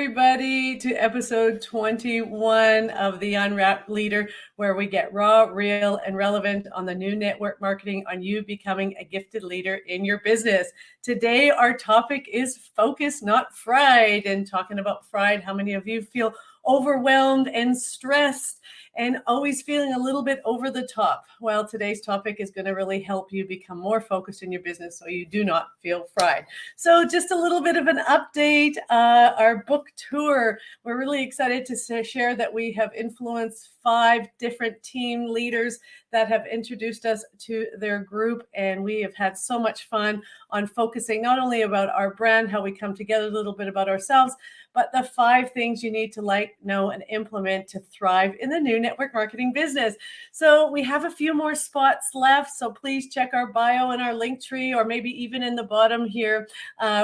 everybody, to episode 21 of the Unwrapped Leader, where we get raw, real, and relevant on the new network marketing on you becoming a gifted leader in your business. Today, our topic is focus, not fried. And talking about fried, how many of you feel overwhelmed and stressed and always feeling a little bit over the top? Well, today's topic is going to really help you become more focused in your business so you do not feel fried. So just a little bit of an update. Our book tour, we're really excited to share that we have influenced 5 different team leaders that have introduced us to their group. And we have had so much fun on focusing not only about our brand, how we come together, a little bit about ourselves, but the 5 things you need to like, know, and implement to thrive in the new network marketing business. So we have a few more spots left. So please check our bio and our link tree, or maybe even in the bottom here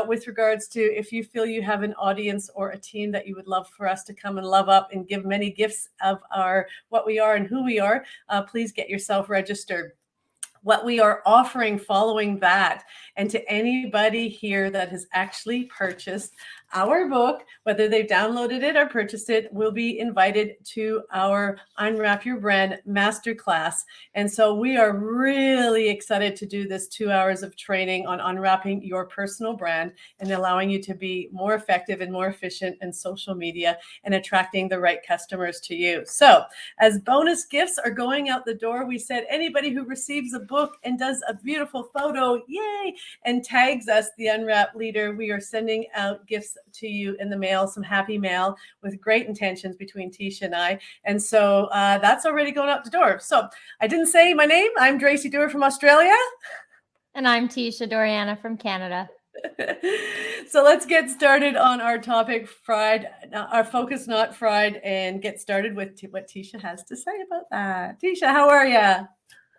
with regards to if you feel you have an audience or a team that you would love for us to come and love up and give many gifts of our what we are and who we are. Please get yourself registered. What we are offering following that, and to anybody here that has actually purchased our book, whether they've downloaded it or purchased it, will be invited to our Unwrap Your Brand Masterclass. And so we are really excited to do this 2 hours of training on unwrapping your personal brand and allowing you to be more effective and more efficient in social media and attracting the right customers to you. So as bonus gifts are going out the door, we said anybody who receives a book and does a beautiful photo, yay, and tags us, the Unwrapped Leader, we are sending out gifts to you in the mail, some happy mail with great intentions between Teisha and I. And so that's already going out the door. So I didn't say my name. I'm Dracy Dewar from Australia. And I'm Teisha Dorianna from Canada. So let's get started on our topic, fried, our focus, not fried, and get started with what Teisha has to say about that. Teisha, how are you?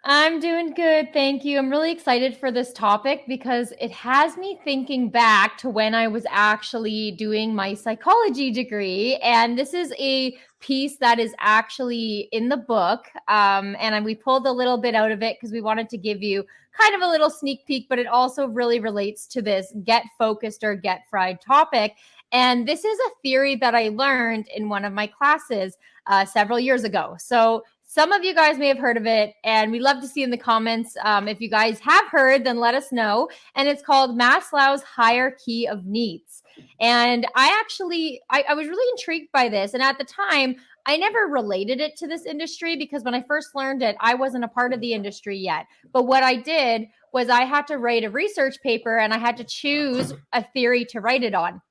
I'm doing good. Thank you. I'm really excited for this topic because it has me thinking back to when I was actually doing my psychology degree. And this is a piece that is actually in the book. And we pulled a little bit out of it because we wanted to give you kind of a little sneak peek, but it also really relates to this get focused or get fried topic. And this is a theory that I learned in one of my classes several years ago. So some of you guys may have heard of it, and we'd love to see in the comments. If you guys have heard, then let us know. And it's called Maslow's hierarchy of needs. And I was really intrigued by this. And at the time, I never related it to this industry because when I first learned it, I wasn't a part of the industry yet. But what I did was I had to write a research paper and I had to choose a theory to write it on.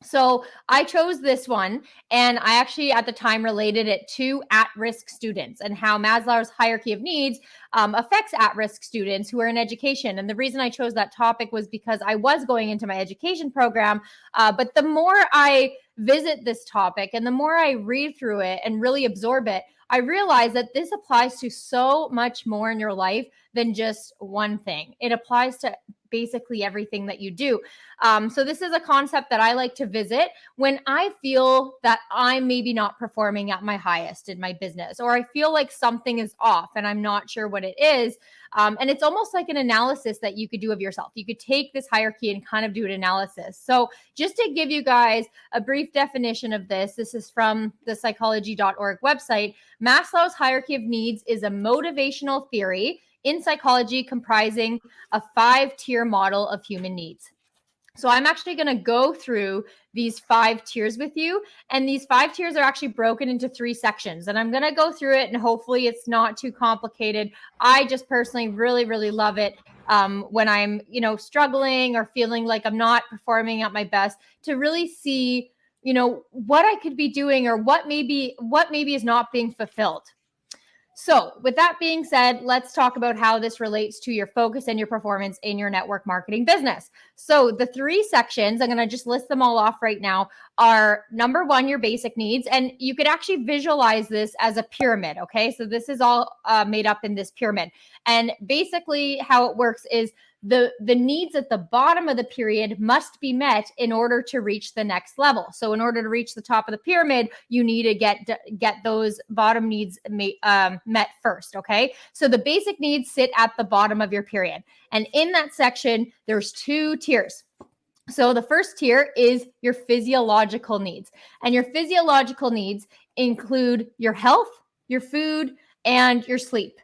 So I chose this one, and I actually at the time related it to at-risk students and how Maslow's hierarchy of needs affects at-risk students who are in education. And the reason I chose that topic was because I was going into my education program, but the more I visit this topic and the more I read through it and really absorb it, I realize that this applies to so much more in your life than just one thing. It applies to basically everything that you do. So this is a concept that I like to visit when I feel that I'm maybe not performing at my highest in my business, or I feel like something is off and I'm not sure what it is. And it's almost like an analysis that you could do of yourself. You could take this hierarchy and kind of do an analysis. So just to give you guys a brief definition of this, this is from the psychology.org website. Maslow's hierarchy of needs is a motivational theory in psychology comprising a 5-tier model of human needs. So I'm actually going to go through these 5 tiers with you. And these 5 tiers are actually broken into 3 sections. And I'm going to go through it, and hopefully it's not too complicated. I just personally really, really love it when I'm, struggling or feeling like I'm not performing at my best, to really see, what I could be doing or what maybe is not being fulfilled. So with that being said, let's talk about how this relates to your focus and your performance in your network marketing business. So the 3 sections, I'm going to just list them all off right now, are number 1, your basic needs. And you could actually visualize this as a pyramid. Okay. So this is all made up in this pyramid. And basically how it works is the needs at the bottom of the pyramid must be met in order to reach the next level. So in order to reach the top of the pyramid, you need to get those bottom needs met first. Okay. So the basic needs sit at the bottom of your pyramid. And in that section, there's 2 tiers. So the first tier is your physiological needs. And your physiological needs include your health, your food, and your sleep.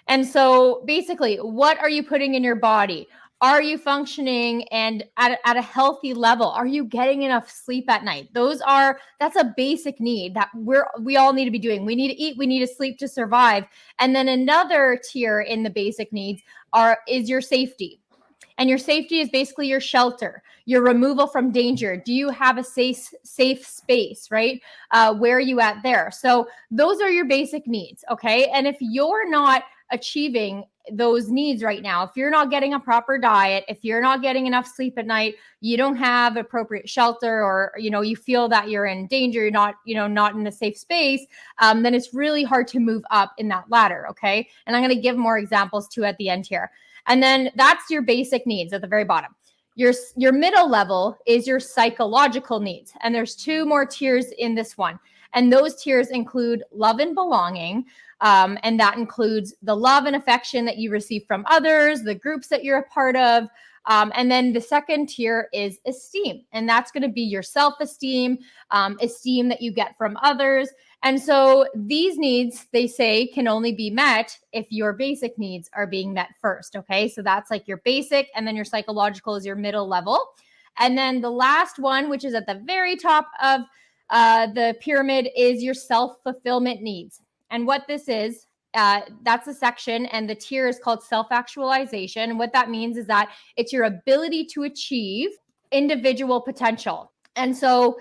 And so basically, what are you putting in your body? Are you functioning and at a healthy level? Are you getting enough sleep at night? That's a basic need that we all need to be doing. We need to eat, we need to sleep to survive. And then another tier in the basic needs is your safety. And your safety is basically your shelter, your removal from danger. Do you have a safe space, right? Where are you at there? So those are your basic needs, okay? And if you're not achieving those needs right now, if you're not getting a proper diet, if you're not getting enough sleep at night, you don't have appropriate shelter, or you feel that you're in danger, you're not in a safe space, then it's really hard to move up in that ladder, okay? And I'm going to give more examples too at the end here. And then that's your basic needs at the very bottom. Your middle level is your psychological needs. And there's two more tiers in this one. And those tiers include love and belonging. And that includes the love and affection that you receive from others, the groups that you're a part of. And then the second tier is esteem. And that's going to be your self-esteem, esteem that you get from others. And so these needs, they say, can only be met if your basic needs are being met first. Okay. So that's like your basic, and then your psychological is your middle level. And then the last one, which is at the very top of the pyramid, is your self-fulfillment needs. And what this is, that's a section, and the tier is called self-actualization. And what that means is that it's your ability to achieve individual potential. And so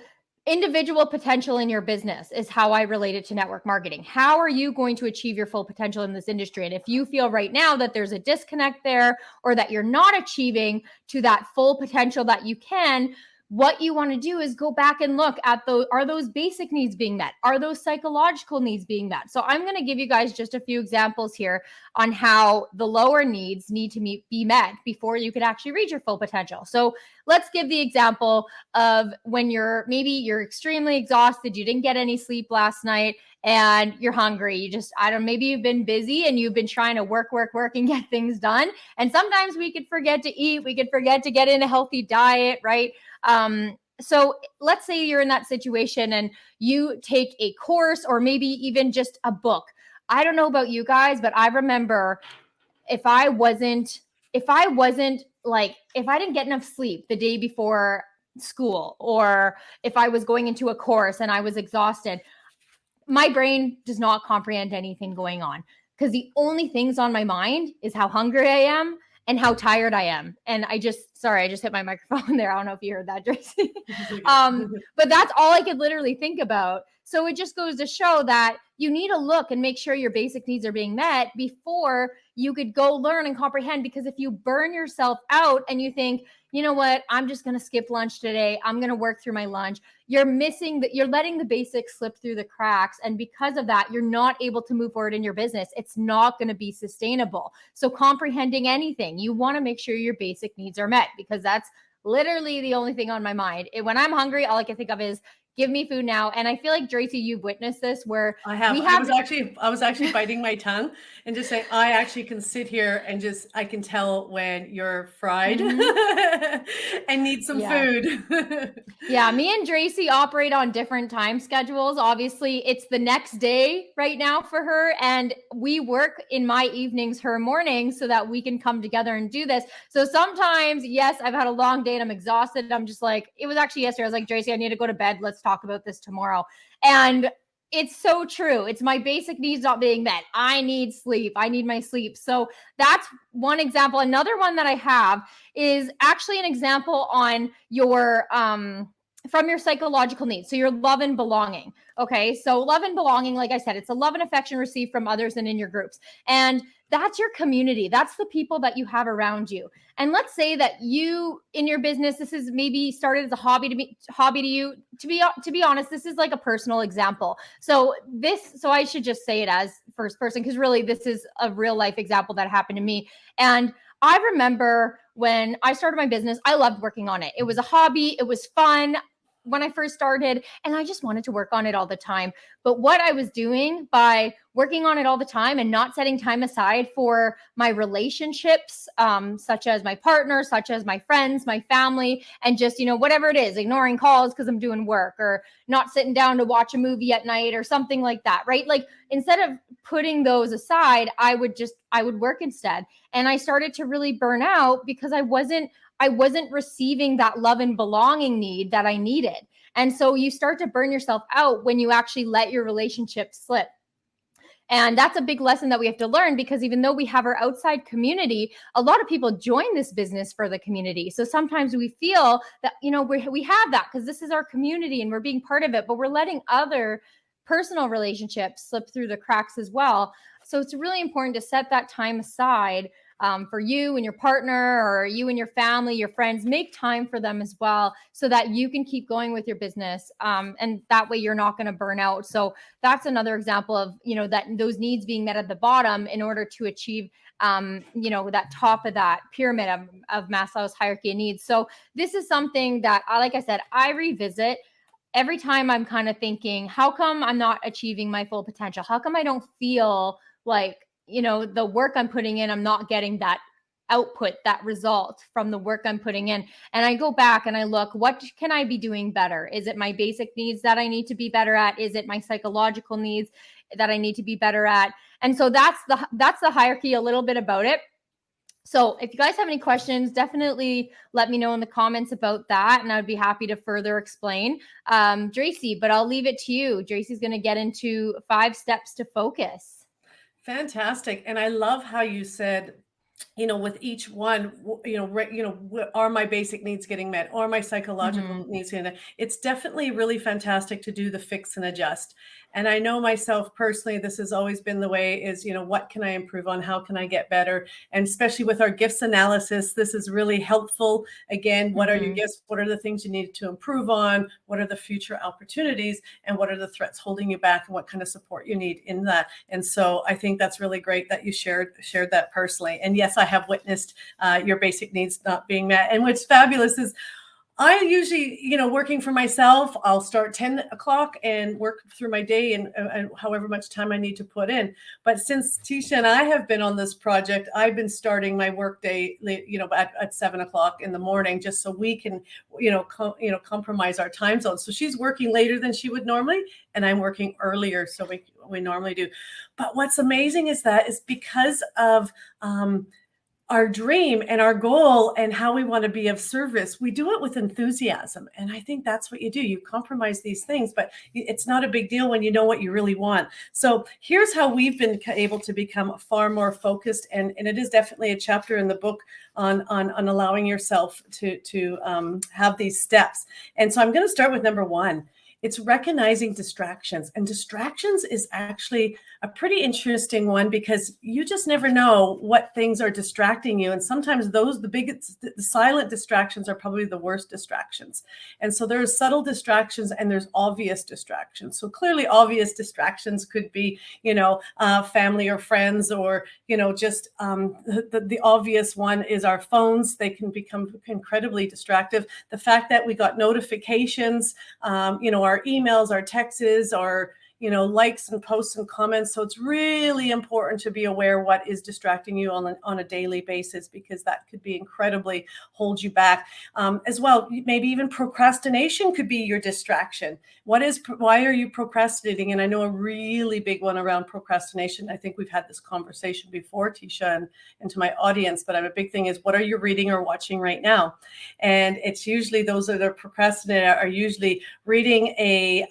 individual potential in your business is how I relate it to network marketing. How are you going to achieve your full potential in this industry? And if you feel right now that there's a disconnect there, or that you're not achieving to that full potential that you can, what you want to do is go back and look at are those basic needs being met? Are those psychological needs being met? So I'm going to give you guys just a few examples here on how the lower needs need to be met before you could actually reach your full potential. So let's give the example of when you're extremely exhausted, you didn't get any sleep last night, and you're hungry. Maybe you've been busy and you've been trying to work and get things done. And sometimes we could forget to eat. We could forget to get in a healthy diet, right? So let's say you're in that situation and you take a course, or maybe even just a book. I don't know about you guys, but I remember if I didn't get enough sleep the day before school, or if I was going into a course and I was exhausted, my brain does not comprehend anything going on, because the only things on my mind is how hungry I am and how tired I am. And I just hit my microphone there. I don't know if you heard that, Dracy. But that's all I could literally think about. So it just goes to show that you need to look and make sure your basic needs are being met before you could go learn and comprehend. Because if you burn yourself out and you think, you know what, I'm just going to skip lunch today, I'm going to work through my lunch, you're letting the basics slip through the cracks. And because of that, you're not able to move forward in your business. It's not going to be sustainable. So comprehending anything, you want to make sure your basic needs are met, because that's literally the only thing on my mind. When I'm hungry, all I can think of is, give me food now. And I feel like, Dracy, you've witnessed this where I was actually biting my tongue and just saying, I actually can sit here and I can tell when you're fried and need some food. Yeah, me and Dracy operate on different time schedules. Obviously, it's the next day right now for her, and we work in my evenings, her mornings, so that we can come together and do this. So sometimes, yes, I've had a long day and I'm exhausted. I'm just like, it was actually yesterday. I was like, Dracy, I need to go to bed. Let's talk about this tomorrow. And it's so true. It's my basic needs not being met. I need sleep. I need my sleep. So that's one example. Another one that I have is actually an example on your from your psychological needs. So your love and belonging. Okay. So love and belonging, like I said, it's a love and affection received from others and in your groups. And that's your community. That's the people that you have around you. And let's say that you, in your business, this is maybe started as a hobby to you. To be honest, this is like a personal example. So I should just say it as first person, because really this is a real life example that happened to me. And I remember when I started my business, I loved working on it. It was a hobby. It was fun. when I first started, and I just wanted to work on it all the time. But what I was doing by working on it all the time and not setting time aside for my relationships, such as my partner, such as my friends, my family, and just, whatever it is, ignoring calls because I'm doing work, or not sitting down to watch a movie at night or something like that, right? Like, instead of putting those aside, I would work instead. And I started to really burn out because I wasn't receiving that love and belonging need that I needed. And so you start to burn yourself out when you actually let your relationship slip. And that's a big lesson that we have to learn, because even though we have our outside community, a lot of people join this business for the community. So sometimes we feel that, we have that because this is our community and we're being part of it, but we're letting other personal relationships slip through the cracks as well. So it's really important to set that time aside for you and your partner, or you and your family, your friends. Make time for them as well, so that you can keep going with your business. And that way you're not going to burn out. So that's another example of, that those needs being met at the bottom in order to achieve, that top of that pyramid of Maslow's hierarchy of needs. So this is something that, like I said, I revisit every time I'm kind of thinking, how come I'm not achieving my full potential? How come I don't feel like, the work I'm putting in, I'm not getting that output, that result from the work I'm putting in? And I go back and I look, what can I be doing better? Is it my basic needs that I need to be better at? Is it my psychological needs that I need to be better at? And so that's the hierarchy, a little bit about it. So if you guys have any questions, definitely let me know in the comments about that, and I would be happy to further explain, Dracy, but I'll leave it to you. Dracy's going to get into 5 steps to focus. Fantastic. And I love how you said, with each one, are my basic needs getting met? Are my psychological needs getting met? It's definitely really fantastic to do the fix and adjust. And I know myself personally, this has always been the way is, what can I improve on? How can I get better? And especially with our gifts analysis, this is really helpful. Again, what are your gifts? What are the things you need to improve on? What are the future opportunities? And what are the threats holding you back? And what kind of support you need in that? And so I think that's really great that you shared that personally. And yes, I have witnessed your basic needs not being met. And what's fabulous is I usually, working for myself, I'll start 10 o'clock and work through my day and however much time I need to put in. But since Teisha and I have been on this project, I've been starting my work day, at 7 o'clock in the morning, just so we can, compromise our time zone. So she's working later than she would normally, and I'm working earlier. So we normally do. But what's amazing is because of, our dream and our goal and how we want to be of service, we do it with enthusiasm. And I think that's what you do. You compromise these things, but it's not a big deal when you know what you really want. So here's how we've been able to become far more focused. And it is definitely a chapter in the book on allowing yourself to have these steps. And so I'm going to start with number 1. It's recognizing distractions. And distractions is actually a pretty interesting one, because you just never know what things are distracting you. And sometimes the silent distractions are probably the worst distractions. And so there's subtle distractions and there's obvious distractions. So clearly obvious distractions could be, family or friends, or, just the obvious one is our phones. They can become incredibly distractive. The fact that we got notifications, our emails, our texts, our likes and posts and comments. So it's really important to be aware what is distracting you on a daily basis, because that could be incredibly hold you back. As well, maybe even procrastination could be your distraction. Why are you procrastinating? And I know a really big one around procrastination. I think we've had this conversation before, Teisha, and to my audience, but a big thing is, what are you reading or watching right now? And it's usually those that are procrastinating are usually reading a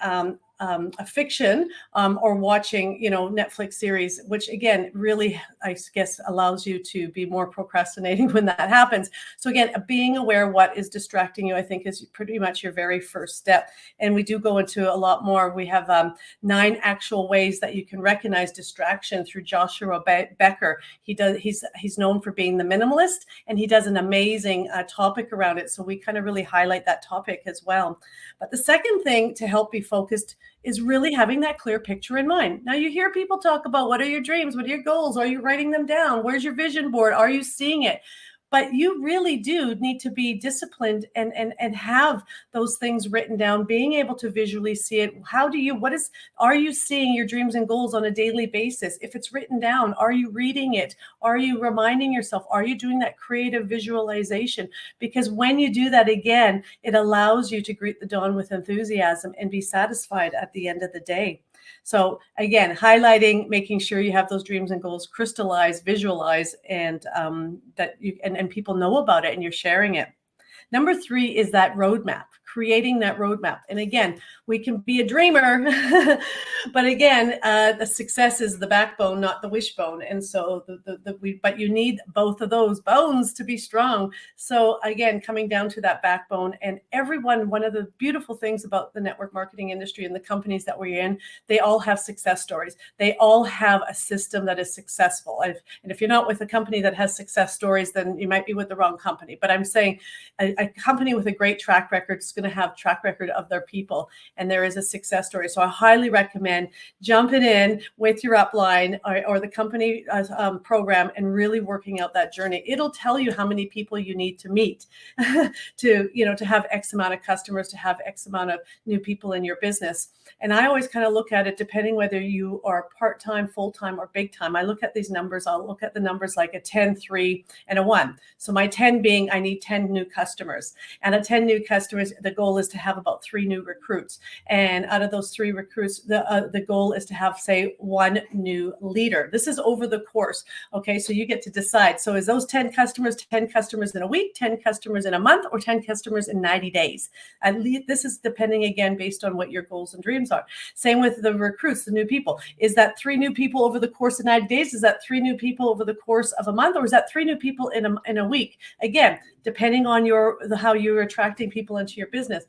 fiction or watching, Netflix series, which again, really, I guess, allows you to be more procrastinating when that happens. So again, being aware what is distracting you, I think, is pretty much your very first step. And we do go into a lot more. We have 9 actual ways that you can recognize distraction through Joshua Becker. He's known for being the minimalist, and he does an amazing topic around it. So we kind of really highlight that topic as well. But the second thing to help be focused is really having that clear picture in mind. Now, you hear people talk about, what are your dreams? What are your goals? Are you writing them down? Where's your vision board? Are you seeing it? but you really do need to be disciplined and have those things written down, being able to visually see it. Are you seeing your dreams and goals on a daily basis? If it's written down, are you reading it? Are you reminding yourself? Are you doing that creative visualization? Because when you do that, again, it allows you to greet the dawn with enthusiasm and be satisfied at the end of the day. So again, highlighting, making sure you have those dreams and goals crystallized, visualize, and that you and people know about it and you're sharing it. Number 3 is that roadmap, creating that roadmap. And again, we can be a dreamer, but again, the success is the backbone, not the wishbone. And so but you need both of those bones to be strong. So again, coming down to that backbone, and one of the beautiful things about the network marketing industry and the companies that we're in, they all have success stories. They all have a system that is successful. And if you're not with a company that has success stories, then you might be with the wrong company. But I'm saying a company with a great track record is going to have track record of their people, and there is a success story. So I highly recommend jumping in with your upline or the company program and really working out that journey. It'll tell you how many people you need to meet to have X amount of customers, to have X amount of new people in your business. And I always kind of look at it depending whether you are part-time, full-time, or big time. I look at these numbers. I'll look at the numbers like a 10, 3, and a 1. So my 10 being I need 10 new customers. And at 10 new customers, the goal is to have about 3 new recruits. And out of those 3 recruits, the goal is to have, say, 1 new leader. This is over the course. Okay, so you get to decide. So is those 10 customers in a week, 10 customers in a month, or 10 customers in 90 days? At least this is depending, again, based on what your goals and dreams are. Same with the recruits, the new people. Is that 3 new people over the course of 90 days? Is that 3 new people over the course of a month? Or is that 3 new people in a week? Again, depending on how you're attracting people into your business.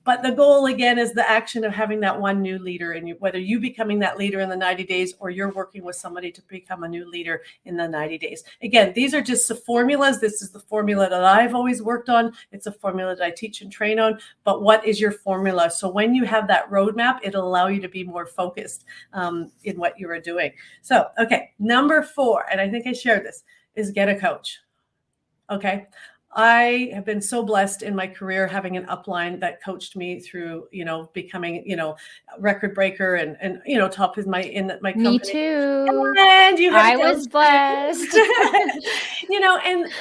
But the goal, again, is the action of having that 1 new leader, and whether you becoming that leader in the 90 days or you're working with somebody to become a new leader in the 90 days. Again, these are just the formulas. This is the formula that I've always worked on. It's a formula that I teach and train on. But what is your formula? So when you have that roadmap, it'll allow you to be more focused in what you are doing. So, okay, number 4, and I think I shared this, is get a coach. Okay. I have been so blessed in my career having an upline that coached me through, becoming, record breaker and top in my company. Me too. And I was blessed. And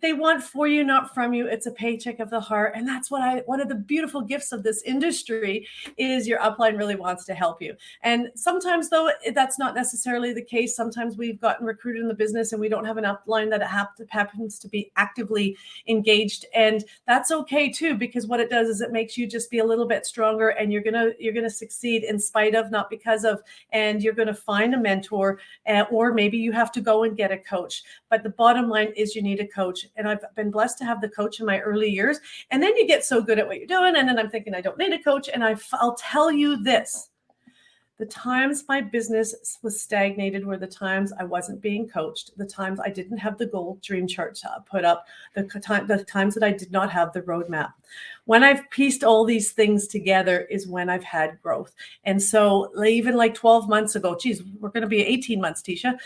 they want for you, not from you. It's a paycheck of the heart. And that's one of the beautiful gifts of this industry is your upline really wants to help you. And sometimes, though, that's not necessarily the case. Sometimes we've gotten recruited in the business and we don't have an upline that happens to be actively engaged. And that's okay too, because what it does is it makes you just be a little bit stronger, and you're gonna succeed in spite of, not because of, and you're gonna find a mentor, or maybe you have to go and get a coach. But the bottom line is you need a coach. And I've been blessed to have the coach in my early years. And then you get so good at what you're doing. And then I'm thinking, I don't need a coach. And I'll tell you this. The times my business was stagnated were the times I wasn't being coached, the times I didn't have the goal dream chart to put up, the times that I did not have the roadmap. When I've pieced all these things together is when I've had growth. And so even like 12 months ago, geez, we're going to be 18 months, Teisha.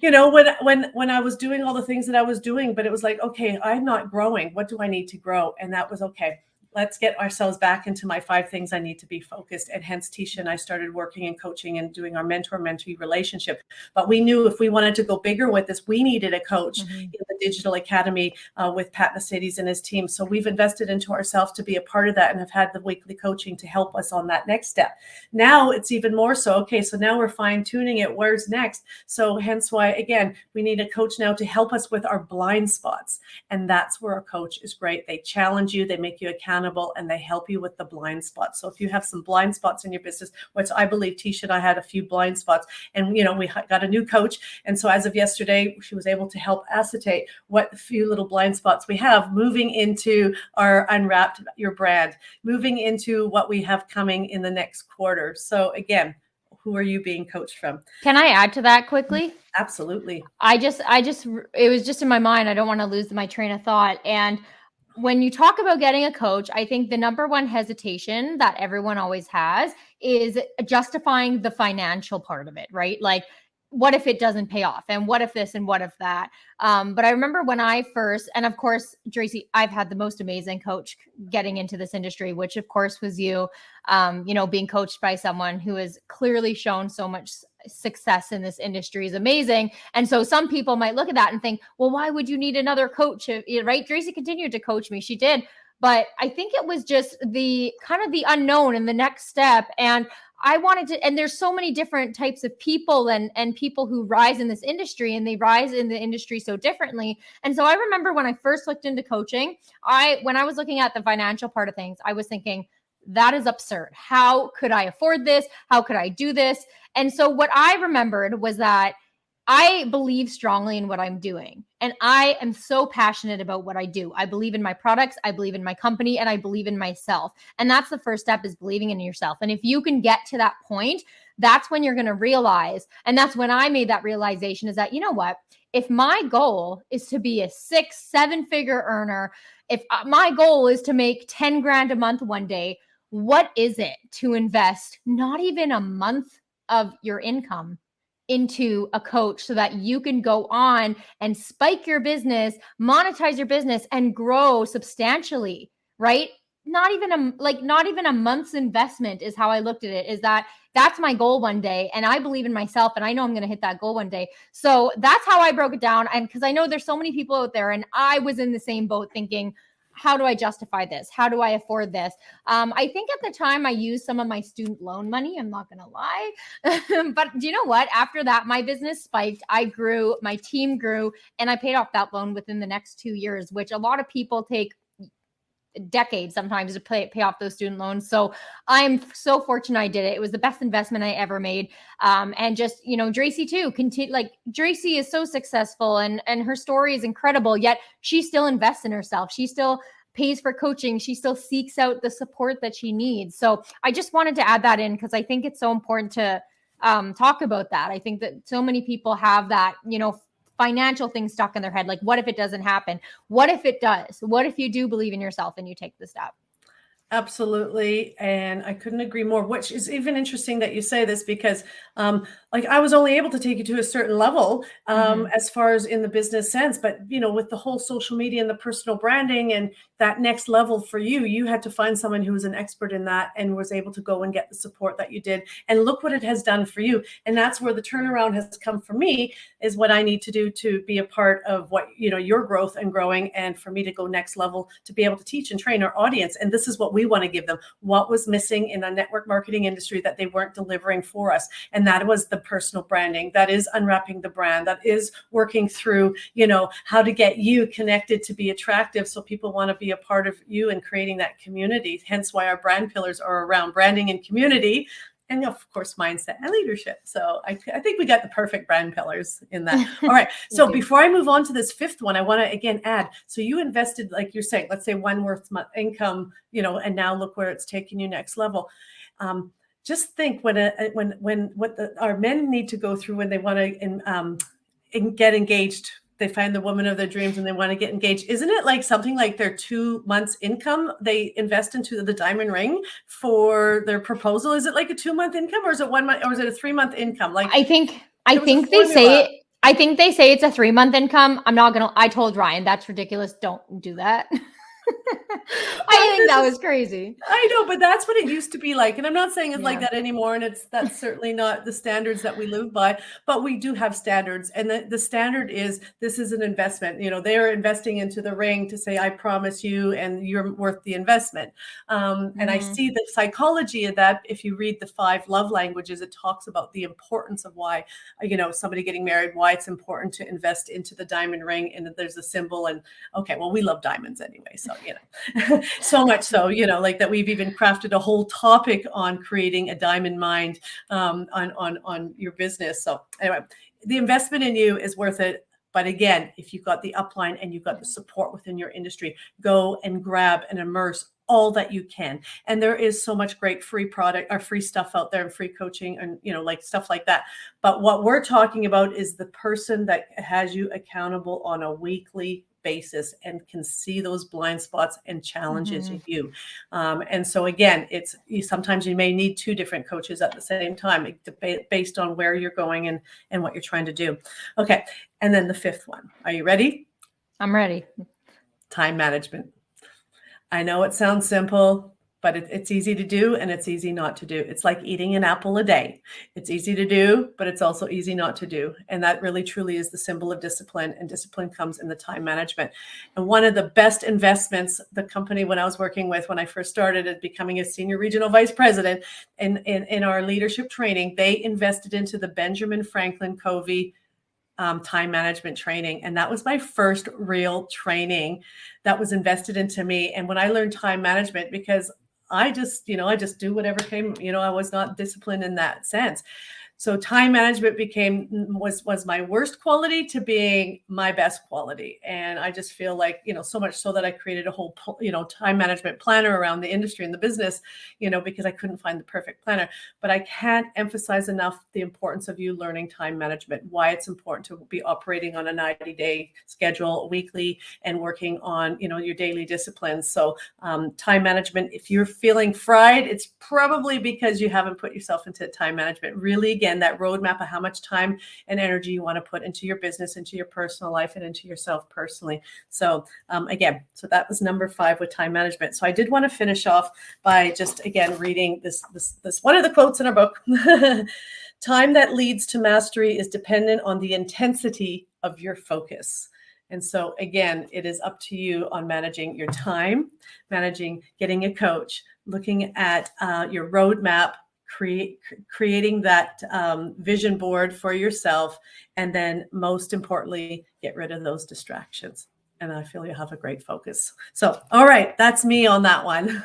When I was doing all the things that I was doing, but it was like, okay, I'm not growing. What do I need to grow? And that was okay. Let's get ourselves back into my 5 things I need to be focused. And hence Teisha and I started working and coaching and doing our mentor-mentee relationship. But we knew if we wanted to go bigger with this, we needed a coach in the Digital Academy with Pat Mercedes and his team. So we've invested into ourselves to be a part of that and have had the weekly coaching to help us on that next step. Now it's even more so. Okay, so now we're fine-tuning it. Where's next? So hence why, again, we need a coach now to help us with our blind spots. And that's where a coach is great. They challenge you, they make you accountable, and they help you with the blind spots. So if you have some blind spots in your business, which I believe Teisha and I had a few blind spots, and we got a new coach. And so as of yesterday, she was able to help acetate what few little blind spots we have moving into our Unwrapped Your Brand, moving into what we have coming in the next quarter. So again, who are you being coached from? Can I add to that quickly? Absolutely. It was just in my mind. I don't want to lose my train of thought. And when you talk about getting a coach, I think the number one hesitation that everyone always has is justifying the financial part of it, right? Like, what if it doesn't pay off? And what if this and what if that? But I remember when I first, and of course, Dracy, I've had the most amazing coach getting into this industry, which of course was you, being coached by someone who has clearly shown so much success in this industry is amazing. And so some people might look at that and think, well, why would you need another coach? Right? Dracy continued to coach me. She did. But I think it was just the kind of the unknown and the next step. And I wanted to, and there's so many different types of people and people who rise in this industry, and they rise in the industry so differently. And so I remember when I first looked into coaching, when I was looking at the financial part of things, I was thinking, that is absurd. How could I afford this? How could I do this? And so what I remembered was that I believe strongly in what I'm doing. And I am so passionate about what I do. I believe in my products, I believe in my company, and I believe in myself. And that's the first step, is believing in yourself. And if you can get to that point, that's when you're going to realize, and that's when I made that realization, is that, you know what, if my goal is to be a 6-7 figure earner, if my goal is to make 10 grand a month one day, what is it to invest not even a month of your income into a coach so that you can go on and spike your business, monetize your business, and grow substantially, right? Not even a month's investment is how I looked at it, is that's my goal one day. And I believe in myself, and I know I'm going to hit that goal one day. So that's how I broke it down. And because I know there's so many people out there, and I was in the same boat thinking, how do I justify this? How do I afford this? I think at the time I used some of my student loan money. I'm not going to lie. But do you know what? After that, my business spiked. I grew, my team grew, and I paid off that loan within the next 2 years, which a lot of people take decades sometimes to pay off those student loans. So I'm so fortunate I did it. It was the best investment I ever made. And just, Dracy too, Dracy is so successful, and her story is incredible, yet she still invests in herself. She still pays for coaching. She still seeks out the support that she needs. So I just wanted to add that in, because I think it's so important to talk about that. I think that so many people have that, financial things stuck in their head. Like, what if it doesn't happen? What if it does? What if you do believe in yourself and you take the step? Absolutely. And I couldn't agree more, which is even interesting that you say this, because I was only able to take you to a certain level as far as in the business sense. But, with the whole social media and the personal branding and that next level for you, you had to find someone who was an expert in that and was able to go and get the support that you did. And look what it has done for you. And that's where the turnaround has come for me, is what I need to do to be a part of what, your growth and growing, and for me to go next level, to be able to teach and train our audience. And this is what we want to give them. What was missing in the network marketing industry that they weren't delivering for us? And that was the personal branding. That is unwrapping the brand. That is working through, how to get you connected to be attractive, so people want to be a part of you, and creating that community. Hence why our brand pillars are around branding and community, and of course, mindset and leadership. So I think we got the perfect brand pillars in that. All right. So before I move on to this fifth one, I want to again add, so you invested, like you're saying, let's say one worth income, and now look where it's taking you next level. Just think what our men need to go through when they want to get engaged. They find the woman of their dreams and they want to get engaged. Isn't it like something like their 2 months income they invest into the diamond ring for their proposal? Is it like a 2-month income, or is it 1 month, or is it a 3-month income? Like, I think they say it's a 3-month income. I told Ryan, that's ridiculous. Don't do that. I think that was crazy. I know, but that's what it used to be like. And I'm not saying it's like that anymore. And that's certainly not the standards that we live by, but we do have standards. And the standard is, this is an investment. They are investing into the ring to say, I promise you, and you're worth the investment. And I see the psychology of that. If you read the 5 love languages, it talks about the importance of why, somebody getting married, why it's important to invest into the diamond ring. And there's a symbol, and okay, well, we love diamonds anyway. So, so much so, like that we've even crafted a whole topic on creating a diamond mind on your business. So anyway, the investment in you is worth it. But again, if you've got the upline and you've got the support within your industry, go and grab and immerse all that you can. And there is so much great free product or free stuff out there, and free coaching, and like stuff like that. But what we're talking about is the person that has you accountable on a weekly basis and can see those blind spots and challenges you. And so again, sometimes you may need two different coaches at the same time based on where you're going and what you're trying to do. Okay. And then the fifth one. Are you ready? I'm ready. Time management. I know it sounds simple, but it's easy to do and it's easy not to do. It's like eating an apple a day. It's easy to do, but it's also easy not to do. And that really truly is the symbol of discipline, and discipline comes in the time management. And one of the best investments, the company when I was working with, when I first started at becoming a senior regional vice president in our leadership training, they invested into the Benjamin Franklin Covey time management training. And that was my first real training that was invested into me. And when I learned time management, because I just do whatever came, I was not disciplined in that sense. So time management was my worst quality to being my best quality. And I just feel like, so much so that I created a whole, time management planner around the industry and the business, because I couldn't find the perfect planner. But I can't emphasize enough the importance of you learning time management, why it's important to be operating on a 90-day schedule weekly and working on, your daily disciplines. So time management, if you're feeling fried, it's probably because you haven't put yourself into time management. Really, again, that roadmap of how much time and energy you want to put into your business, into your personal life, and into yourself personally. So so that was number 5 with time management. So I did want to finish off by just again reading this one of the quotes in our book. Time that leads to mastery is dependent on the intensity of your focus. And so again, it is up to you on managing your time, getting a coach, looking at your roadmap, creating that vision board for yourself, and then most importantly, get rid of those distractions. And I feel you have a great focus. So, all right, that's me on that one.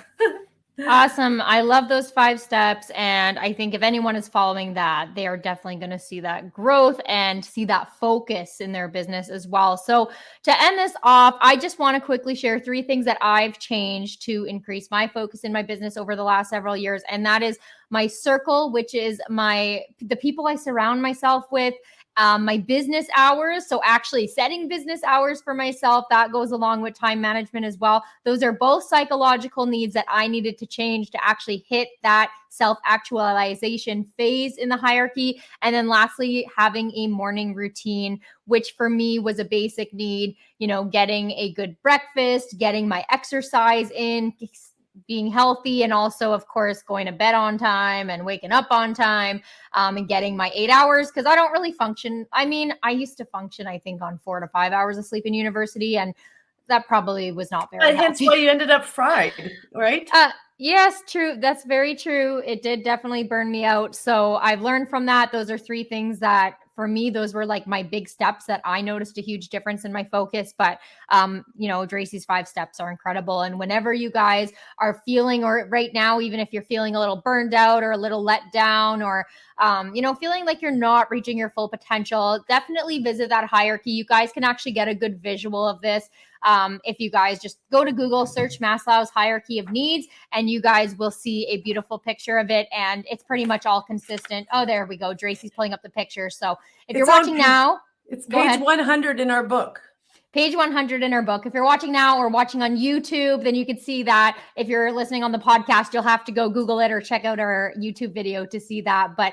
Awesome. I love those 5 steps. And I think if anyone is following that, they are definitely going to see that growth and see that focus in their business as well. So to end this off, I just want to quickly share 3 things that I've changed to increase my focus in my business over the last several years. And that is my circle, which is the people I surround myself with, my business hours. So actually setting business hours for myself, that goes along with time management as well. Those are both psychological needs that I needed to change to actually hit that self-actualization phase in the hierarchy. And then lastly, having a morning routine, which for me was a basic need, getting a good breakfast, getting my exercise in, being healthy, and also, of course, going to bed on time and waking up on time, and getting my 8 hours, because I don't really function. I mean, I used to function, I think, on 4 to 5 hours of sleep in university, and that probably was not very healthy. Hence why you ended up fried, right? Yes, true. That's very true. It did definitely burn me out. So I've learned from that. Those are 3 things that for me, those were like my big steps that I noticed a huge difference in my focus. But, Dracy's 5 steps are incredible. And whenever you guys are feeling, or right now, even if you're feeling a little burned out or a little let down, or, feeling like you're not reaching your full potential, definitely visit that hierarchy. You guys can actually get a good visual of this. If you guys just go to Google, search Maslow's hierarchy of needs, and you guys will see a beautiful picture of it. And it's pretty much all consistent. Oh, there we go. Dracy's pulling up the picture. So if you're watching now, it's page 100 in our book. Page 100 in our book. If you're watching now or watching on YouTube, then you can see that. If you're listening on the podcast, you'll have to go Google it or check out our YouTube video to see that. But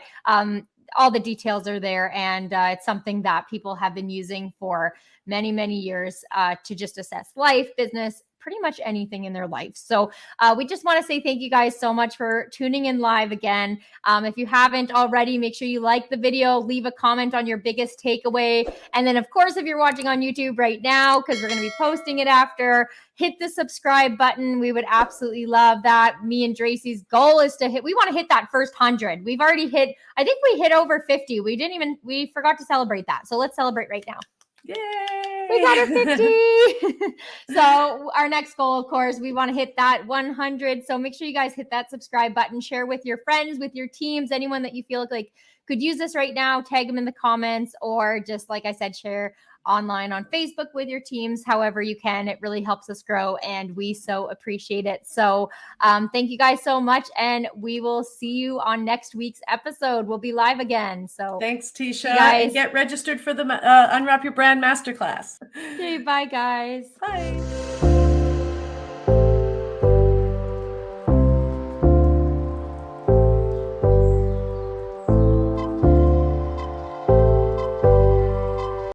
all the details are there, and it's something that people have been using for many, many years to just assess life, business, pretty much anything in their life. So we just want to say thank you guys so much for tuning in live again. If you haven't already, make sure you like the video, leave a comment on your biggest takeaway. And then, of course, if you're watching on YouTube right now, because we're going to be posting it after, hit the subscribe button. We would absolutely love that. Me and Dracy's goal is we want to hit that first 100. We've already hit, I think we hit over 50. We forgot to celebrate that. So let's celebrate right now. Yay! We got our 50. So our next goal, of course, we want to hit that 100. So make sure you guys hit that subscribe button, share with your friends, with your teams, anyone that you feel like could use this right now, tag them in the comments, or just like I said, share online on Facebook with your teams, however you can. It really helps us grow, and we so appreciate it. So thank you guys so much, and we will see you on next week's episode. We'll be live again. So thanks, Teisha, and get registered for the Unwrap Your Brand Masterclass. Okay, bye guys. Bye.